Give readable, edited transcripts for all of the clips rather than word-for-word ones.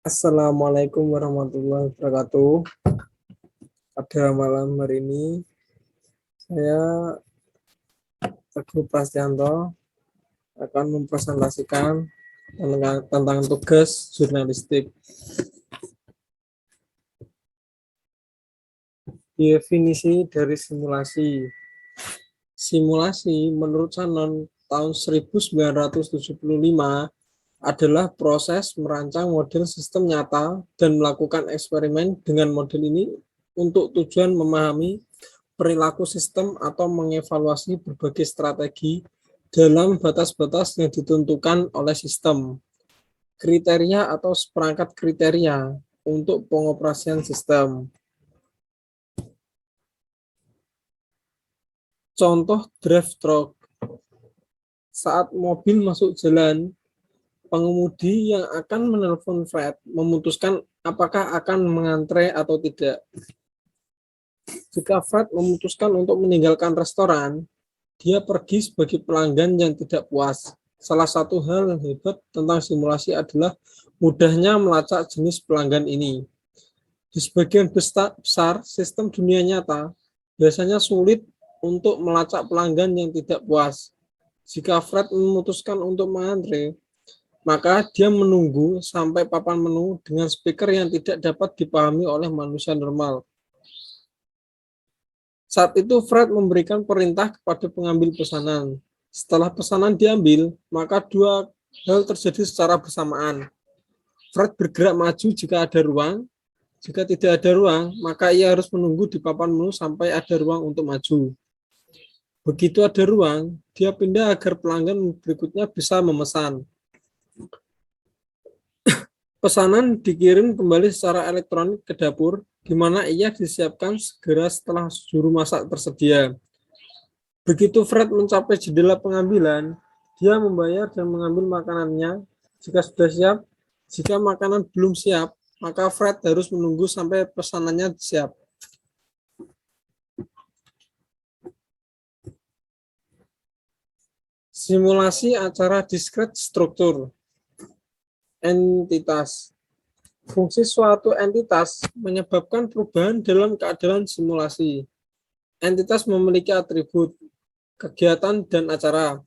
Assalamualaikum warahmatullahi wabarakatuh. Pada malam hari ini, saya Teguh Prasetyanto akan mempresentasikan tentang tugas jurnalistik. Definisi dari simulasi. Simulasi menurut Shannon tahun 1975 adalah proses merancang model sistem nyata dan melakukan eksperimen dengan model ini untuk tujuan memahami perilaku sistem atau mengevaluasi berbagai strategi dalam batas-batas yang ditentukan oleh sistem. Kriteria atau seperangkat kriteria untuk pengoperasian sistem. Contoh drive truck. Saat mobil masuk jalan, pengemudi yang akan menelpon Fred memutuskan apakah akan mengantre atau tidak. Jika Fred memutuskan untuk meninggalkan restoran, dia pergi sebagai pelanggan yang tidak puas. Salah satu hal yang hebat tentang simulasi adalah mudahnya melacak jenis pelanggan ini. Di sebagian besar sistem dunia nyata, biasanya sulit untuk melacak pelanggan yang tidak puas. Jika Fred memutuskan untuk mengantre, maka dia menunggu sampai papan menu dengan speaker yang tidak dapat dipahami oleh manusia normal. Saat itu Fred memberikan perintah kepada pengambil pesanan. Setelah pesanan diambil, maka dua hal terjadi secara bersamaan. Fred bergerak maju jika ada ruang. Jika tidak ada ruang, maka ia harus menunggu di papan menu sampai ada ruang untuk maju. Begitu ada ruang, dia pindah agar pelanggan berikutnya bisa memesan. Pesanan dikirim kembali secara elektronik ke dapur, di mana ia disiapkan segera setelah juru masak tersedia. Begitu Fred mencapai jendela pengambilan, dia membayar dan mengambil makanannya jika sudah siap. Jika makanan belum siap, maka Fred harus menunggu sampai pesanannya siap. Simulasi acara discrete struktur. Entitas. Fungsi suatu entitas menyebabkan perubahan dalam keadaan simulasi. Entitas memiliki atribut, kegiatan, dan acara.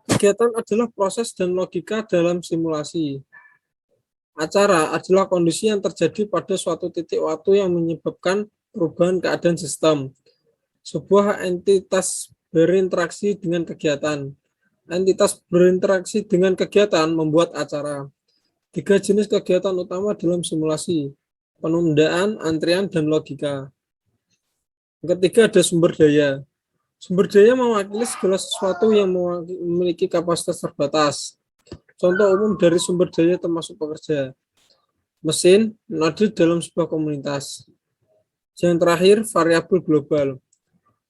Kegiatan adalah proses dan logika dalam simulasi. Acara adalah kondisi yang terjadi pada suatu titik waktu yang menyebabkan perubahan keadaan sistem. Sebuah entitas berinteraksi dengan kegiatan. Entitas berinteraksi dengan kegiatan membuat acara. 3 jenis kegiatan utama dalam simulasi: penundaan, antrian, dan logika. Yang ketiga ada sumber daya. Sumber daya mewakili segala sesuatu yang memiliki kapasitas terbatas. Contoh umum dari sumber daya termasuk pekerja, mesin, hadir dalam sebuah komunitas. Yang terakhir, variabel global.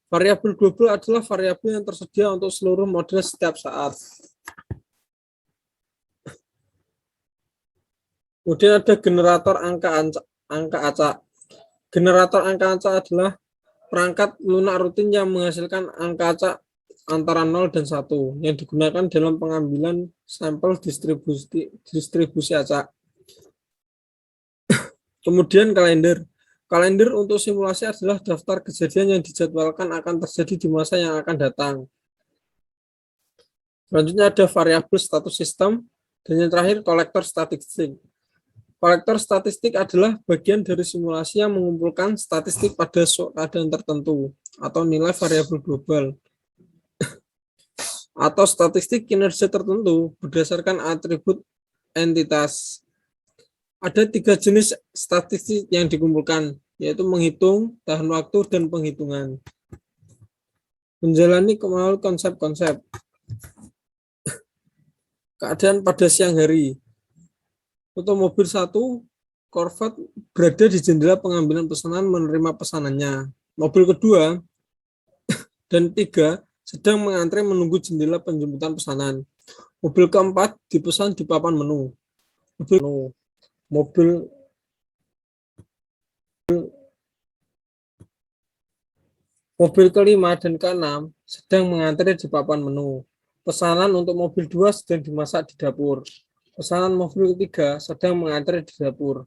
Variabel global adalah variabel yang tersedia untuk seluruh model setiap saat. Kemudian ada generator angka acak. Generator angka acak adalah perangkat lunak rutin yang menghasilkan angka acak antara 0 dan 1 yang digunakan dalam pengambilan sampel distribusi acak. Kemudian kalender. Kalender untuk simulasi adalah daftar kejadian yang dijadwalkan akan terjadi di masa yang akan datang. Selanjutnya ada variabel status sistem, dan yang terakhir kolektor statistik. Kolektor statistik adalah bagian dari simulasi yang mengumpulkan statistik pada keadaan tertentu atau nilai variabel global atau statistik kinerja tertentu berdasarkan atribut entitas. Ada 3 jenis statistik yang dikumpulkan, yaitu menghitung, tahan waktu, dan penghitungan. Menjalani melalui konsep-konsep. Keadaan pada siang hari. Untuk mobil 1, Corvette berada di jendela pengambilan pesanan menerima pesanannya. Mobil kedua dan 3 sedang mengantre menunggu jendela penjemputan pesanan. Mobil keempat dipesan di papan menu. Mobil kelima dan keenam sedang mengantre di papan menu. Pesanan untuk mobil 2 sedang dimasak di dapur. Pesanan mobil ketiga sedang mengantri di dapur.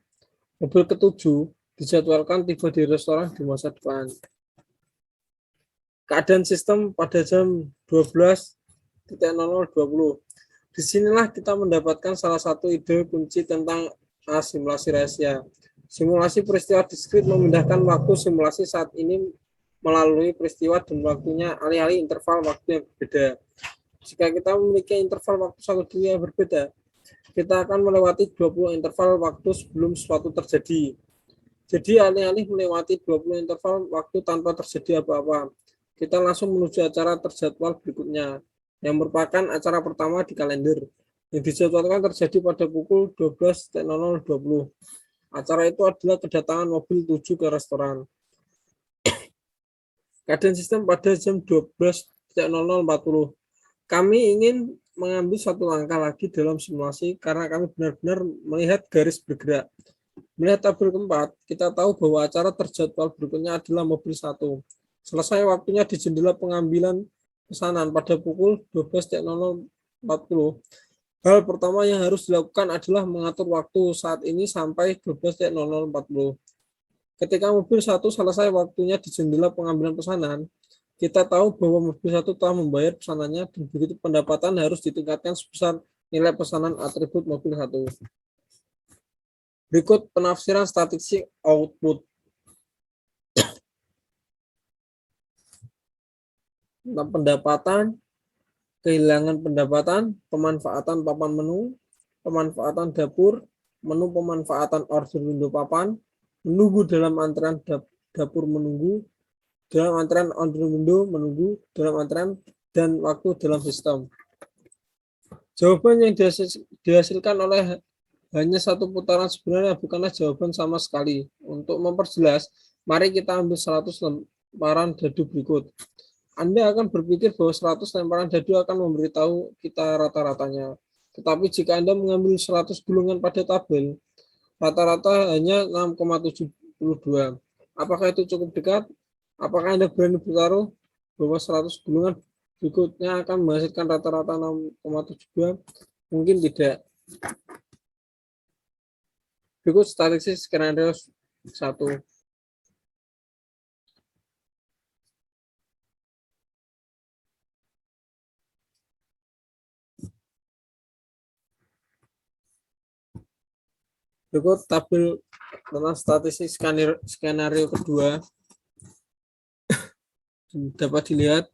Mobil ketujuh dijadwalkan tiba di restoran di masa depan. Keadaan sistem pada jam 12.0020. Disinilah kita mendapatkan salah satu ide kunci tentang simulasi rahasia. Simulasi peristiwa diskrit memindahkan waktu simulasi saat ini melalui peristiwa dan waktunya alih-alih interval waktu yang berbeda. Jika kita memiliki interval waktu satu dunia yang berbeda, kita akan melewati 20 interval waktu sebelum sesuatu terjadi. Jadi alih-alih melewati 20 interval waktu tanpa terjadi apa-apa, kita langsung menuju acara terjadwal berikutnya, yang merupakan acara pertama di kalender, yang dijadwalkan terjadi pada pukul 12.0020. Acara itu adalah kedatangan mobil 7 ke restoran. Keadaan sistem pada jam 12.0040. Kami ingin mengambil satu langkah lagi dalam simulasi karena kami benar-benar melihat garis bergerak. Melihat tabel keempat, kita tahu bahwa acara terjadwal berikutnya adalah mobil 1. Selesai waktunya di jendela pengambilan pesanan pada pukul 12.0040. Hal pertama yang harus dilakukan adalah mengatur waktu saat ini sampai 12.0040. Ketika mobil 1 selesai waktunya di jendela pengambilan pesanan, kita tahu bahwa mobil 1 telah membayar pesanannya dan begitu pendapatan harus ditingkatkan sebesar nilai pesanan atribut mobil 1. Berikut penafsiran statistik output. Tentang pendapatan, kehilangan pendapatan, pemanfaatan papan menu, pemanfaatan dapur, menu pemanfaatan order window papan, menunggu dalam antrean dapur menunggu, dalam antrean order window menunggu, dalam antrean, dan waktu dalam sistem. Jawaban yang dihasilkan oleh hanya satu putaran sebenarnya bukanlah jawaban sama sekali. Untuk memperjelas, mari kita ambil 100 lembaran dadu berikut. Anda akan berpikir bahwa 100 lemparan dadu akan memberitahu kita rata-ratanya. Tetapi jika Anda mengambil 100 gulungan pada tabel, rata-rata hanya 6,72. Apakah itu cukup dekat? Apakah Anda berani bertaruh bahwa 100 gulungan berikutnya akan menghasilkan rata-rata 6,72? Mungkin tidak. Berikut statistik skenario 1. Berikut tabel tentang statistik skenario kedua. Dapat dilihat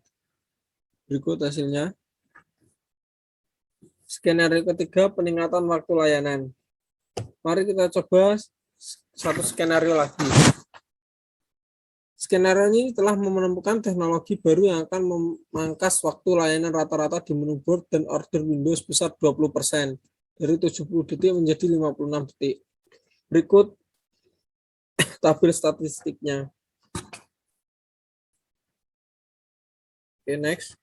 berikut hasilnya. Skenario ketiga, peningkatan waktu layanan. Mari kita coba satu skenario lagi. Skenario ini telah menemukan teknologi baru yang akan memangkas waktu layanan rata-rata di menu board dan order window sebesar 20%, dari 70 detik menjadi 56 detik. Berikut tabel statistiknya. Oke, next.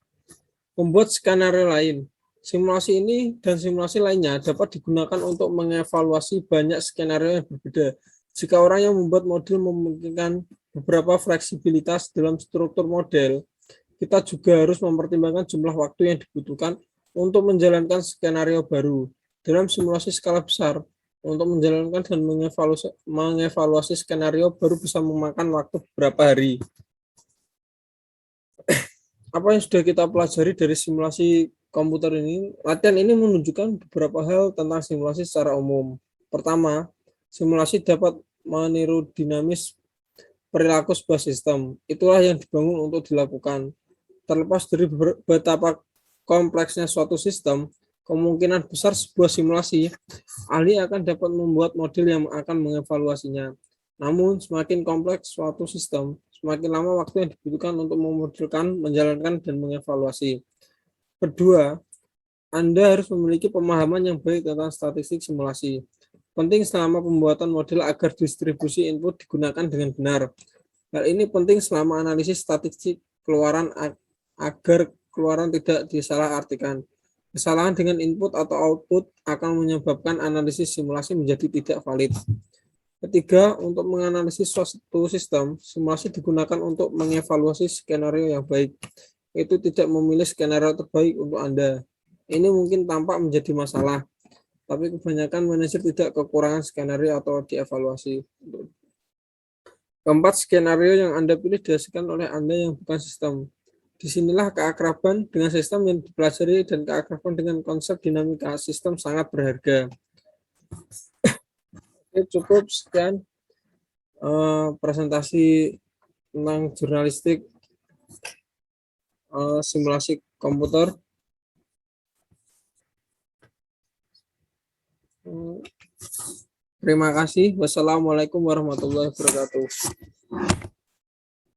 Membuat skenario lain. Simulasi ini dan simulasi lainnya dapat digunakan untuk mengevaluasi banyak skenario yang berbeda. Jika orang yang membuat model memungkinkan beberapa fleksibilitas dalam struktur model, kita juga harus mempertimbangkan jumlah waktu yang dibutuhkan untuk menjalankan skenario baru. Dalam simulasi skala besar, untuk menjalankan dan mengevaluasi skenario baru bisa memakan waktu beberapa hari. Apa yang sudah kita pelajari dari simulasi komputer ini? Latihan ini menunjukkan beberapa hal tentang simulasi secara umum. Pertama, simulasi dapat meniru dinamis perilaku sebuah sistem. Itulah yang dibangun untuk dilakukan. Terlepas dari betapa kompleksnya suatu sistem, kemungkinan besar sebuah simulasi, ahli akan dapat membuat model yang akan mengevaluasinya. Namun, semakin kompleks suatu sistem, semakin lama waktu yang dibutuhkan untuk memodelkan, menjalankan, dan mengevaluasi. Kedua, Anda harus memiliki pemahaman yang baik tentang statistik simulasi. Penting selama pembuatan model agar distribusi input digunakan dengan benar. Hal ini penting selama analisis statistik keluaran agar keluaran tidak disalahartikan. Kesalahan dengan input atau output akan menyebabkan analisis simulasi menjadi tidak valid. Ketiga, untuk menganalisis suatu sistem, simulasi digunakan untuk mengevaluasi skenario yang baik. Itu tidak memilih skenario terbaik untuk Anda. Ini mungkin tampak menjadi masalah. tapi kebanyakan manajer tidak kekurangan skenario atau dievaluasi. Keempat, skenario yang Anda pilih dihasilkan oleh Anda yang bukan sistem. Disinilah keakraban dengan sistem yang dipelajari dan keakraban dengan konsep dinamika sistem sangat berharga. Oke, cukup sekian presentasi tentang jurnalistik simulasi komputer. Terima kasih. Wassalamualaikum warahmatullahi wabarakatuh.